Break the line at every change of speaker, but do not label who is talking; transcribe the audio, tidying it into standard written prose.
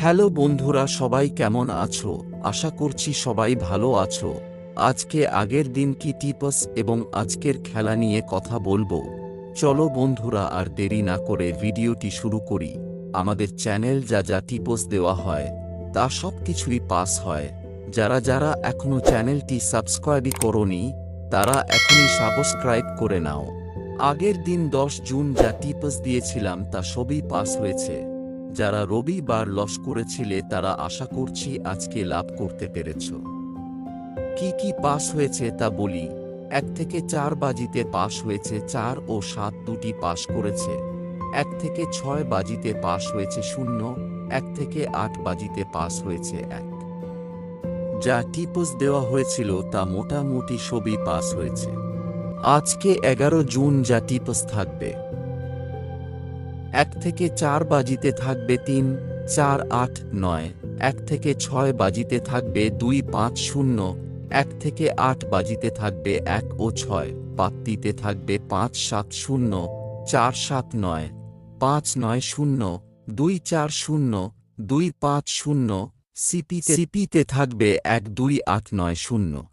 Hello বন্ধুরা, সবাই কেমন আছো? আশা করছি সবাই ভালো আছো। আজকে আগের দিন কি টিপস এবং আজকের খেলা নিয়ে কথা বলবো। চলো বন্ধুরা, আর দেরি না করে ভিডিওটি শুরু করি। আমাদের চ্যানেল যা যা টিপস দেওয়া হয় তা সব কিছুই পাস হয়। যারা যারা এখনো চ্যানেলটি সাবস্ক্রাইবই করোনি তারা এখনই সাবস্ক্রাইব করে নাও। আগের দিন 10 জুন যা টিপস দিয়েছিলাম তা সবই পাস হয়েছে। যারা রবিবার লস করেছিলে তারা আশা করছি আজকে লাভ করতে পেরেছ। কি কি পাস হয়েছে তা বলি। 1 থেকে 4 বাজিতে পাস হয়েছে 4 ও 7 দুটি পাস করেছে। 1 থেকে 6 বাজিতে পাস হয়েছে 0। 1 থেকে 8 বাজিতে পাস হয়েছে 1। যা টিপস দেওয়া হয়েছিল তা মোটামুটি সবই পাস হয়েছে। আজকে 11 জুন যা টিপস থাকবে, 1 থেকে 4 বাজিতে থাকবে 3, 4, 8, 9। 1 থেকে 6 বাজিতে থাকবে 2, 5, 0। 1 থেকে 8 বাজিতে থাকবে 1 ও 6। পাত্তিতে থাকবে 5, 7, 0, 4, 7, 9, 5, 9, 0, 2, 4, 0, 2, 5, 0। সিপিতে থাকবে 1, 2, 8, 9, 0।